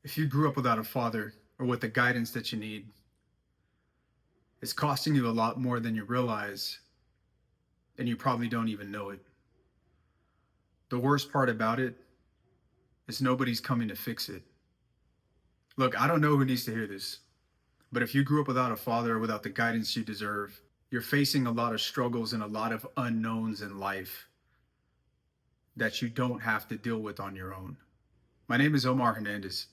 If you grew up without a father or with the guidance that you need, it's costing you a lot more than you realize, and you probably don't even know it. The worst part about it is nobody's coming to fix it. Look, I don't know who needs to hear this, but if you grew up without a father or without the guidance you deserve, you're facing a lot of struggles and a lot of unknowns in life that you don't have to deal with on your own. My name is Omar Hernandez.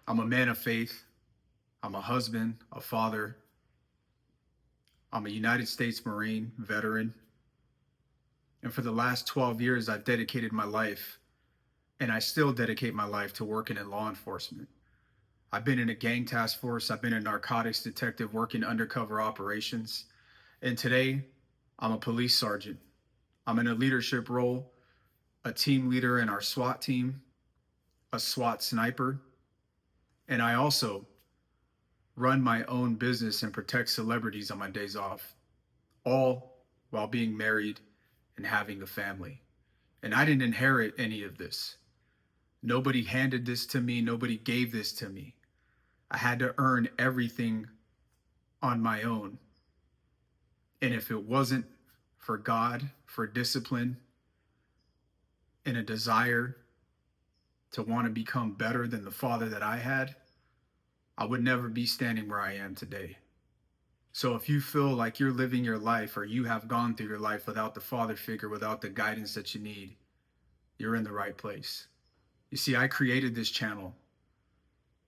I'm a man of faith. I'm a husband, a father. I'm a United States Marine veteran. And for the last 12 years, I've dedicated my life, and I still dedicate my life to working in law enforcement. I've been in a gang task force. I've been a narcotics detective working undercover operations. And today, I'm a police sergeant. I'm in a leadership role, a team leader in our SWAT team, a SWAT sniper, and I also run my own business and protect celebrities on my days off, all while being married and having a family. And I didn't inherit any of this. Nobody handed this to me. Nobody gave this to me. I had to earn everything on my own. And if it wasn't for God, for discipline, and a desire to want to become better than the father that I had, I would never be standing where I am today. So if you feel like you're living your life or you have gone through your life without the father figure, without the guidance that you need, you're in the right place. You see, I created this channel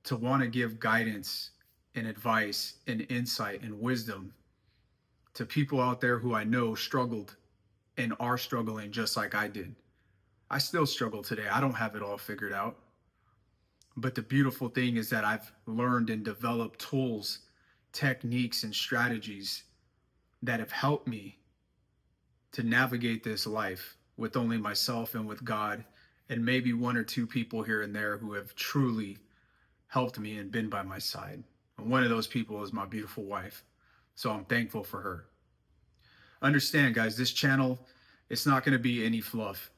to want to give guidance and advice and insight and wisdom to people out there who I know struggled and are struggling just like I did. I still struggle today. I don't have it all figured out. But the beautiful thing is that I've learned and developed tools, techniques, and strategies that have helped me to navigate this life with only myself and with God, and maybe one or two people here and there who have truly helped me and been by my side. And one of those people is my beautiful wife. So I'm thankful for her. Understand, guys, this channel, it's not going to be any fluff.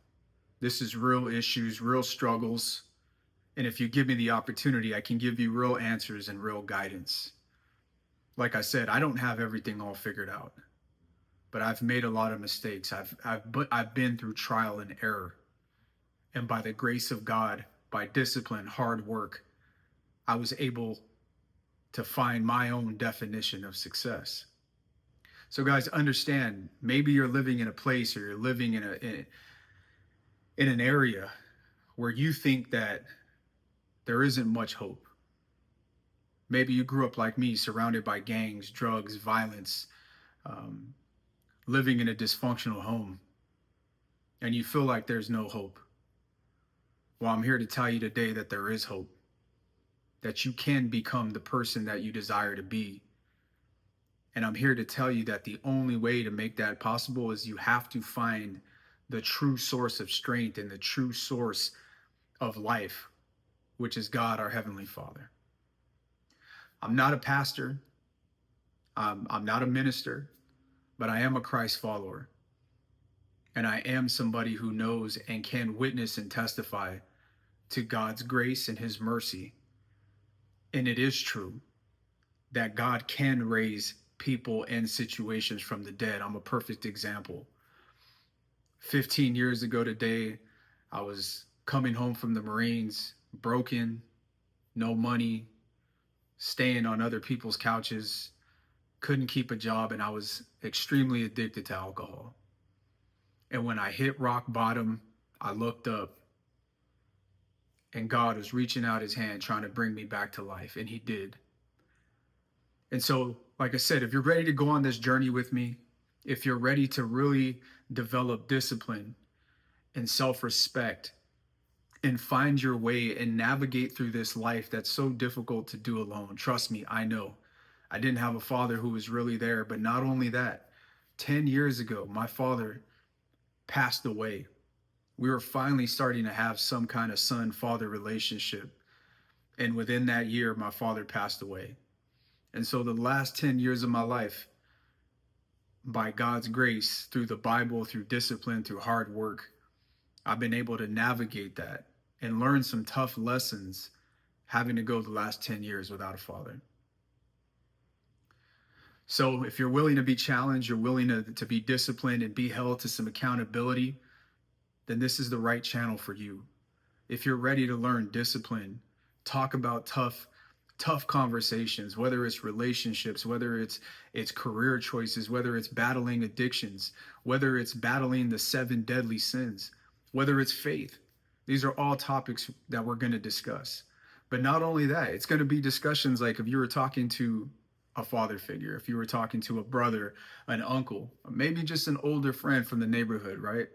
This is real issues, real struggles. And if you give me the opportunity, I can give you real answers and real guidance. Like I said, I don't have everything all figured out, but I've made a lot of mistakes. I've been through trial and error. And by the grace of God, by discipline, hard work, I was able to find my own definition of success. So guys, understand, maybe you're living in a place or you're living in an area where you think that there isn't much hope. Maybe you grew up like me, surrounded by gangs, drugs, violence, living in a dysfunctional home, and you feel like there's no hope. Well, I'm here to tell you today that there is hope, that you can become the person that you desire to be. And I'm here to tell you that the only way to make that possible is you have to find the true source of strength and the true source of life, which is God, our Heavenly Father. I'm not a pastor. I'm not a minister, but I am a Christ follower. And I am somebody who knows and can witness and testify to God's grace and His mercy. And it is true that God can raise people and situations from the dead. I'm a perfect example. 15 years ago today, I was coming home from the Marines, broken, no money, staying on other people's couches, couldn't keep a job, and I was extremely addicted to alcohol. And when I hit rock bottom, I looked up, and God was reaching out His hand trying to bring me back to life, and He did. And so, like I said, if you're ready to go on this journey with me, if you're ready to really develop discipline and self-respect and find your way and navigate through this life that's so difficult to do alone, trust me, I know. I didn't have a father who was really there, but not only that, 10 years ago, my father passed away. We were finally starting to have some kind of son-father relationship. And within that year, my father passed away. And so the last 10 years of my life, by God's grace, through the Bible, through discipline, through hard work, I've been able to navigate that and learn some tough lessons having to go the last 10 years without a father. So if you're willing to be challenged, you're willing to be disciplined and be held to some accountability, then this is the right channel for you. If you're ready to learn discipline, talk about tough conversations, whether it's relationships, whether it's career choices, whether it's battling addictions, whether it's battling the 7 deadly sins, whether it's faith. These are all topics that we're going to discuss. But not only that, it's going to be discussions like if you were talking to a father figure, if you were talking to a brother, an uncle, maybe just an older friend from the neighborhood, right?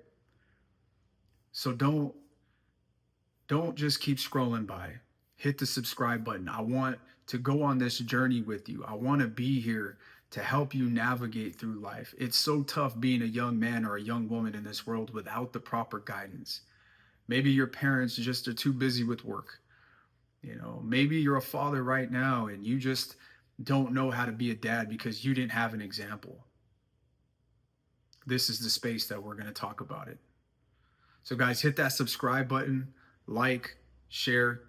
So don't just keep scrolling by. Hit the subscribe button. I want to go on this journey with you. I want to be here to help you navigate through life. It's so tough being a young man or a young woman in this world without the proper guidance. Maybe your parents just are too busy with work. Maybe you're a father right now and you just don't know how to be a dad because you didn't have an example. This is the space that we're going to talk about it. So guys, hit that subscribe button, like, share.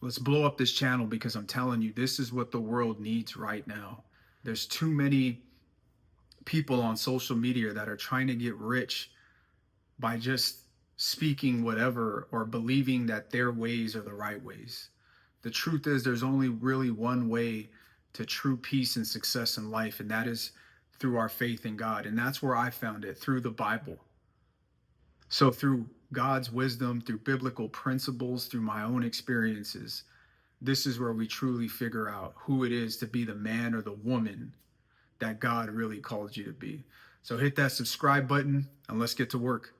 Let's blow up this channel because I'm telling you, this is what the world needs right now. There's too many people on social media that are trying to get rich by just speaking whatever or believing that their ways are the right ways. The truth is there's only really one way to true peace and success in life, and that is through our faith in God. And that's where I found it, through the Bible. So through God's wisdom, through biblical principles, through my own experiences, this is where we truly figure out who it is to be the man or the woman that God really called you to be. So hit that subscribe button and let's get to work.